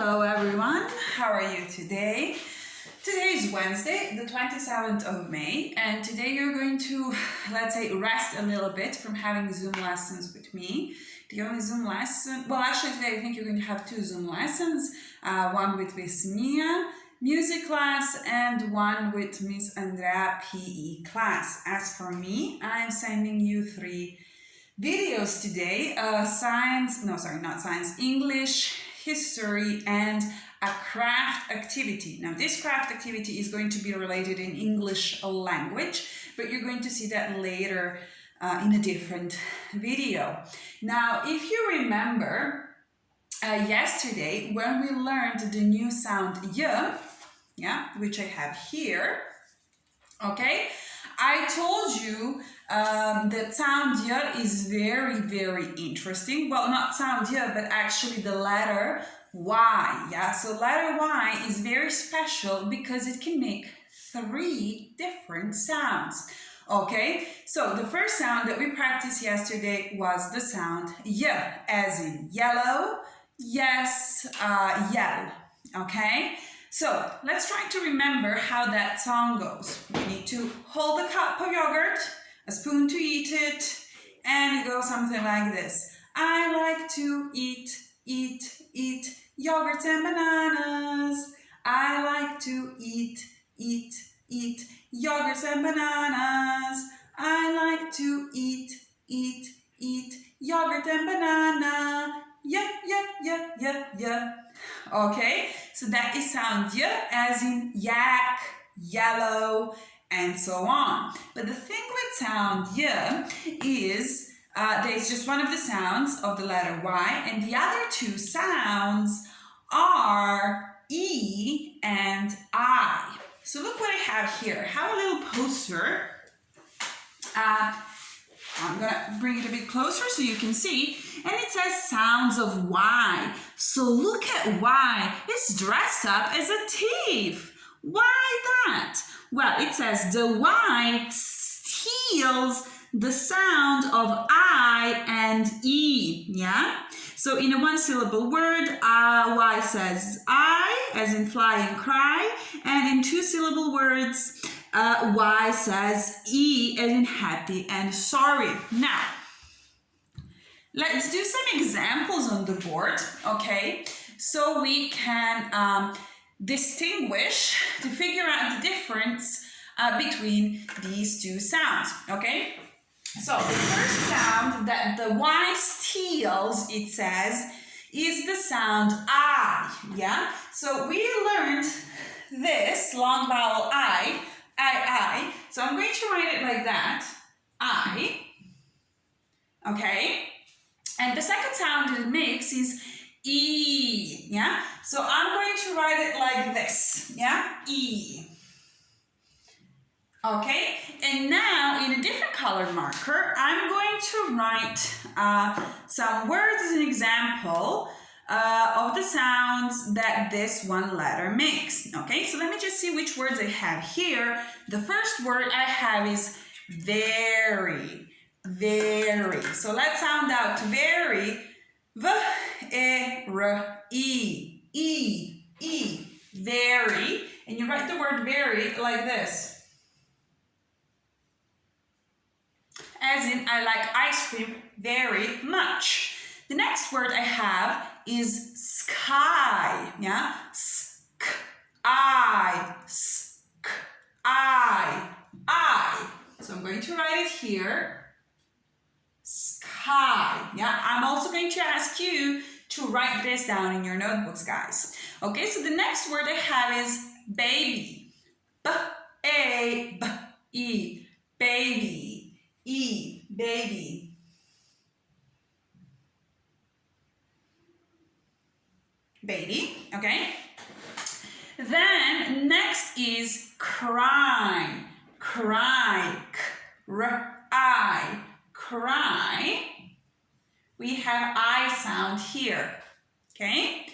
Hello everyone, how are you today? Today is Wednesday, the 27th of May, and today you're going to, let's say, rest a little bit from having Zoom lessons with me. The only Zoom lesson, well actually today I think you're going to have two Zoom lessons, one with Miss Mia, music class, and one with Miss Andrea, PE class. As for me, I'm sending you three videos today, English, history, and a craft activity. Now this craft activity is going to be related in English language, but you're going to see that later in a different video. Now, if you remember yesterday when we learned the new sound y, which I have here, okay, I told you that sound y is very, very interesting. Well, not sound y, but actually the letter Y. Yeah, so letter Y is very special because it can make three different sounds. Okay, so the first sound that we practiced yesterday was the sound y, as in yellow, yes, yell. Okay, so let's try to remember how that song goes. You need to hold a cup of yogurt, a spoon to eat it, and it goes something like this. I like to eat yogurts and bananas. I like to eat yogurts and bananas. I like to eat yogurt and banana. Yeah. Okay, so that is sound y, as in yak, yellow, and so on. But the thing with sound y is there's just one of the sounds of the letter Y, and the other two sounds are E and I. So look what I have here. I have a little poster. I'm gonna bring it a bit closer so you can see, and it says sounds of Y. So look at Y, it's dressed up as a thief. Why that? Well, it says the Y steals the sound of I and E, yeah? So in a one-syllable word, Y says I, as in fly and cry, and in two-syllable words, Y says E, as in happy and sorry. Now, let's do some examples on the board, okay? So we can distinguish, to figure out the difference between these two sounds, okay? So the first sound that the Y steals, it says, is the sound I, yeah? So we learned this long vowel I. So I'm going to write it like that, I, okay? And the second sound it makes is E, yeah? So I'm going to write it like this, yeah? E. Okay, and now in a different colored marker, I'm going to write some words as an example of the sounds that this one letter makes. Okay, so let me just see which words I have here. The first word I have is very. So let's sound out very. V-E-R-E. Very. And you write the word very like this. As in, I like ice cream very much. The next word I have is sky, yeah? I. So I'm going to write it here, sky, yeah? I'm also going to ask you to write this down in your notebooks, guys. Okay, so the next word I have is baby, B-A-B-E, baby. E, baby. Baby, okay? Then next is cry. Cry. Cry. We have I sound here. Okay?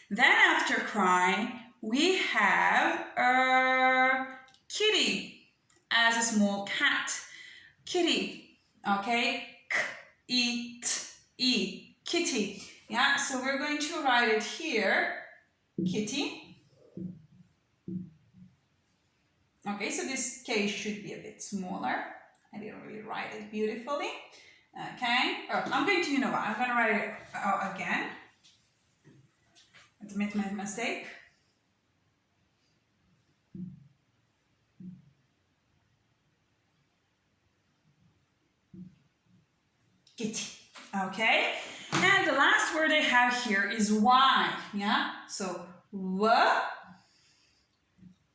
Then after cry, we have kitty as a small cat. Kitty, okay? K-E-T-E, kitty. Yeah, so we're going to write it here kitty. Okay, so this K should be a bit smaller. I didn't really write it beautifully. Okay, oh, I'm going to, you know what, I'm going to write it out again. Admit my mistake. Kitty. Okay, and the last word I have here is Y. Yeah, so W,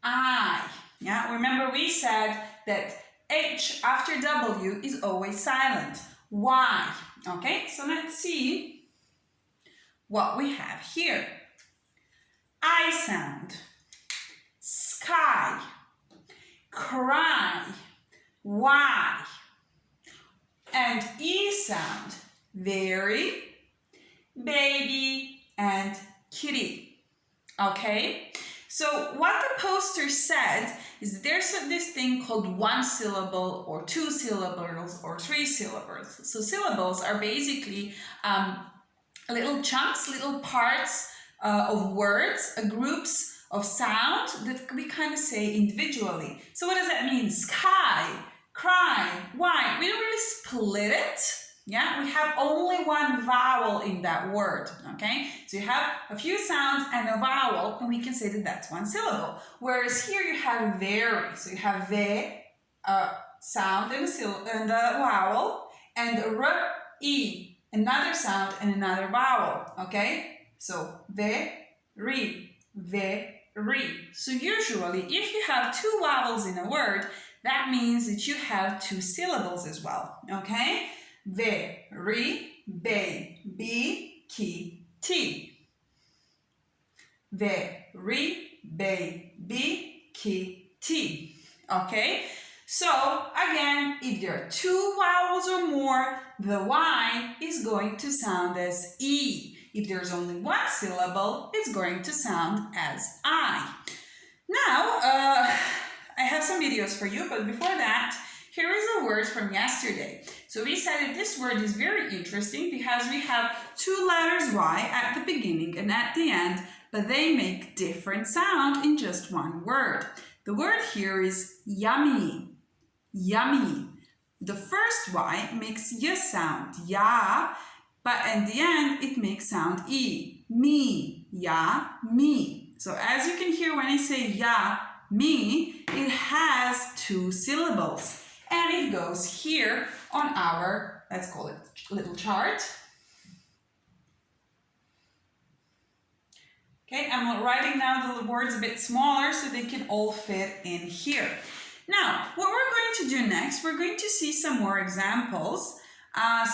I. Yeah, remember we said that H after W is always silent. Y. Okay, so let's see what we have here. I sound, sky, cry, Y. And E sound, very, baby, and kitty. Okay? So what the poster said is there's this thing called one syllable or two syllables or three syllables. So syllables are basically little chunks, little parts of words, groups of sound that we kind of say individually. So what does that mean? Sky, cry, why? We don't really split it. Yeah, we have only one vowel in that word, okay? So you have a few sounds and a vowel, and we can say that that's one syllable. Whereas here you have very, so you have ve, sound and a vowel, and r, e, another sound and another vowel, okay? So ve, ri. So usually, if you have two vowels in a word, that means that you have two syllables as well, okay? Ve, ri, be, bi, ki, ti. Ve, ri, be, bi, ki, ti. Okay? So, again, if there are two vowels or more, the Y is going to sound as E. If there's only one syllable, it's going to sound as I. Now, I have some videos for you, but before that, here is a word from yesterday. So we said that this word is very interesting because we have two letters Y at the beginning and at the end, but they make different sound in just one word. The word here is yummy. Yummy. The first Y makes Y sound, ya, but at the end it makes sound E. Me, ya, me. So as you can hear when I say ya, me, it has two syllables. And it goes here on our, let's call it little chart. Okay, I'm writing now the words a bit smaller so they can all fit in here. Now, what we're going to do next, we're going to see some more examples.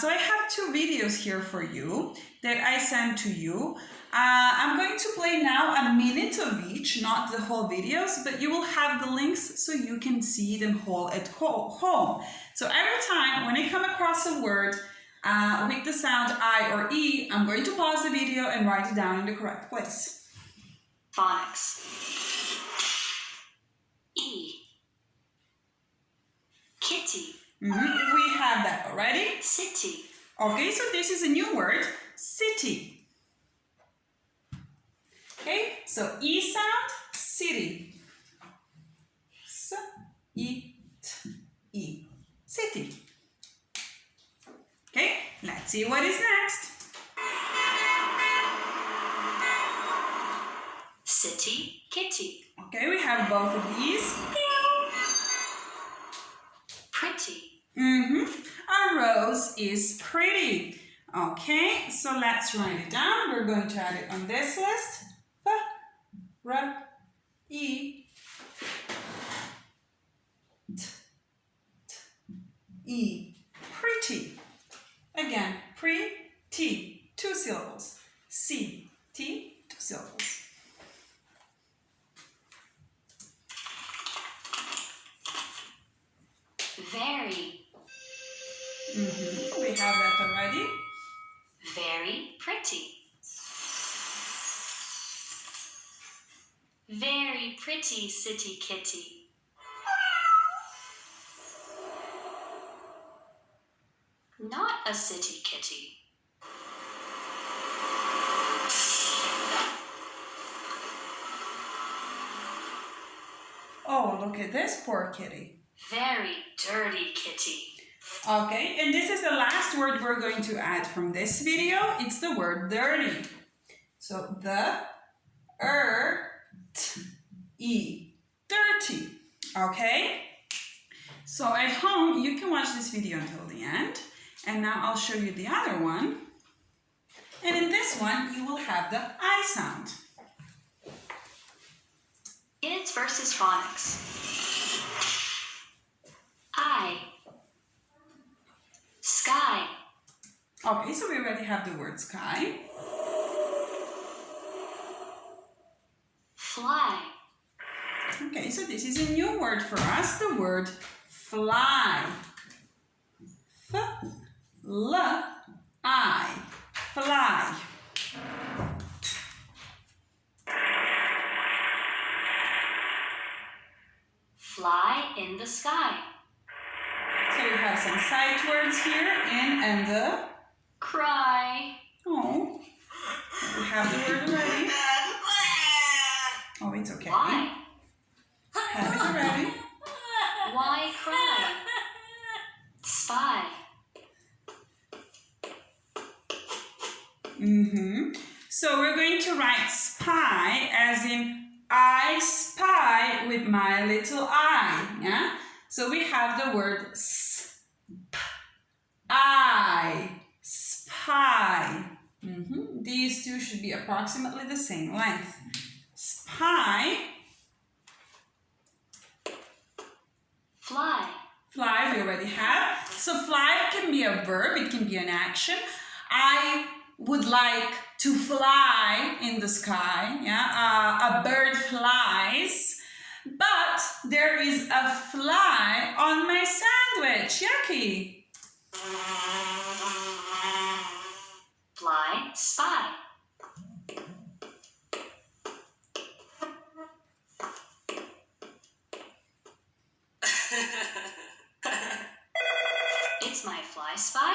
So I have two videos here for you that I sent to you. I'm going to play now a minute of each, not the whole videos, but you will have the links so you can see them whole at home. So every time when I come across a word with the sound I or E, I'm going to pause the video and write it down in the correct place. Phonics. E. Kitty. We have that already. City. Okay, so this is a new word, city. Okay, so E sound, city. S, E, T, E. City. Okay, let's see what is next. City, kitty. Okay, we have both of these. Pretty. A rose is pretty. Okay, so let's write it down. We're going to add it on this list. P, R, E, T, E. Pretty. Again, pretty. Two syllables. C, T, two syllables. Very. We have that already. Very pretty. Very pretty city kitty. Not a city kitty. Oh, look at this poor kitty. Very dirty kitty. Okay, and this is the last word we're going to add from this video. It's the word dirty. So the E, dirty. Okay? So at home, you can watch this video until the end. And now I'll show you the other one. And in this one, you will have the I sound. Kids versus phonics. I. Sky. Okay, so we already have the word sky. Fly. Okay, so this is a new word for us, the word fly. F-L-I. Fly. Fly in the sky. So we have some sight words here, in and the. Cry. Oh, we have the word already. Oh, it's okay. Why? Have it already. Why cry? Spy. So we're going to write spy as in I spy with my little eye. Yeah. So we have the word I, spy. These two should be approximately the same length. Spy. Fly. Fly, we already have. So fly can be a verb, it can be an action. I would like to fly in the sky. Yeah, a bird flies, but there is a fly on my sandwich. Yucky. Fly. Spy. It's my fly spy.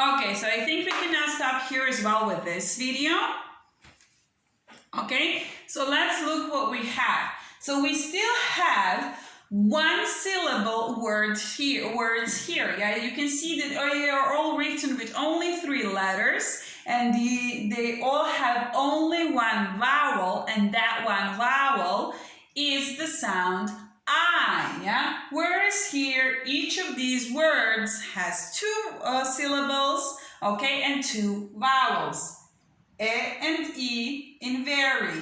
Okay, so I think we can now stop here as well with this video. Okay, so let's look what we have. So we still have one syllable words here. Yeah, you can see that they are all written with only 3 letters, and they all have only one vowel, and that one vowel is the sound I. Yeah, whereas here each of these words has 2 syllables, okay, and 2 vowels. A and E in very,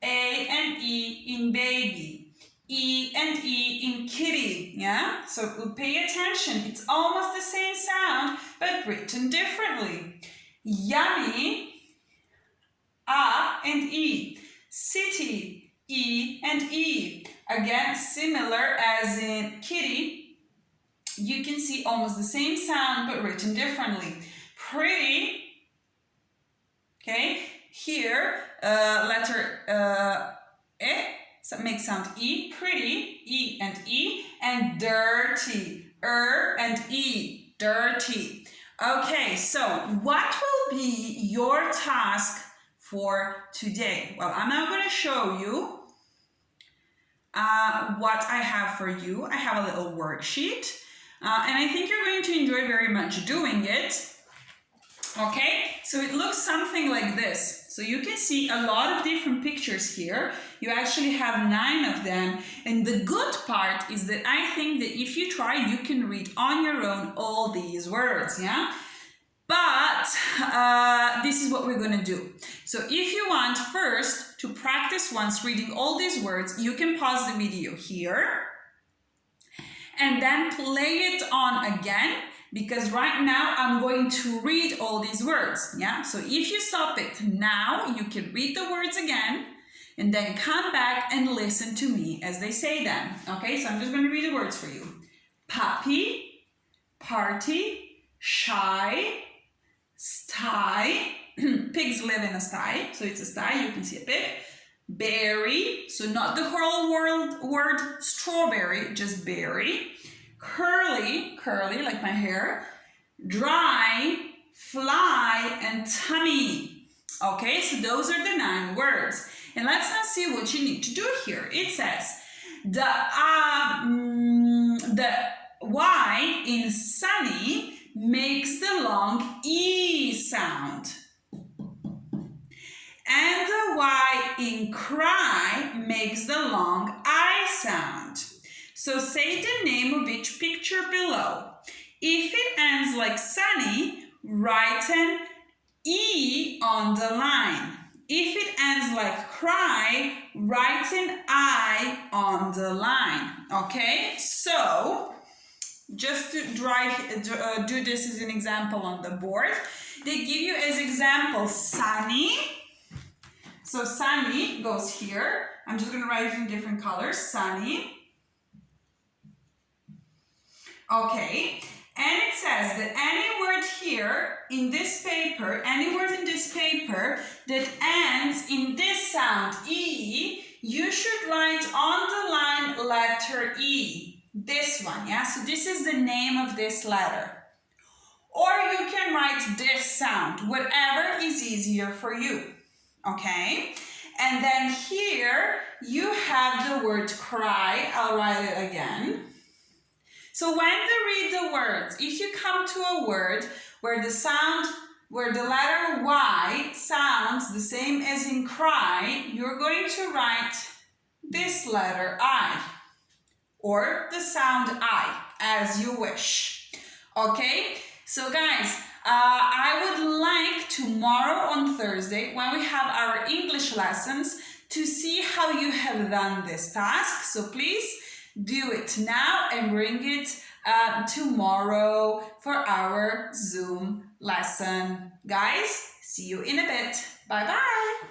A and E in baby, E and E in kitty. Yeah, so pay attention, it's almost the same sound but written differently. Yummy, A and E. City, E and E. Again, similar as in kitty, you can see almost the same sound but written differently. Pretty, okay, here letter E so makes sound E, pretty, E and dirty, and E, dirty. Okay, so what will be your task for today? Well, I'm now going to show you what I have for you. I have a little worksheet, and I think you're going to enjoy very much doing it. Okay, so it looks something like this. So you can see a lot of different pictures here. You actually have 9 of them. And the good part is that I think that if you try, you can read on your own all these words, yeah? But this is what we're going to do. So if you want first to practice once reading all these words, you can pause the video here and then play it on again, because right now I'm going to read all these words. Yeah, so if you stop it now, you can read the words again and then come back and listen to me as they say them. Okay, so I'm just going to read the words for you. Puppy, party, shy, sty. Pigs live in a sty, so it's a sty, you can see a pig. Berry, so not the whole word strawberry, just berry. Curly, like my hair. Dry, fly, and tummy. Okay, so those are the 9 words. And let's now see what you need to do here. It says, the Y in sunny makes the long E sound. And the Y in cry makes the long I sound. So say the name of each picture below. If it ends like sunny, write an E on the line. If it ends like cry, write an I on the line. Okay, so just to do this as an example on the board, they give you as example sunny. So sunny goes here. I'm just going to write it in different colors. Sunny. Okay. And it says that any word here in this paper, any word in this paper that ends in this sound, E, you should write on the line letter E. This one, yeah? So this is the name of this letter. Or you can write this sound, whatever is easier for you. Okay? And then here you have the word cry. I'll write it again. So when they read the words, if you come to a word where the letter Y sounds the same as in cry, you're going to write this letter I, or the sound I, as you wish. Okay? So guys, I would like tomorrow on Thursday, when we have our English lessons, to see how you have done this task. So please do it now and bring it tomorrow for our Zoom lesson. Guys, see you in a bit. Bye-bye.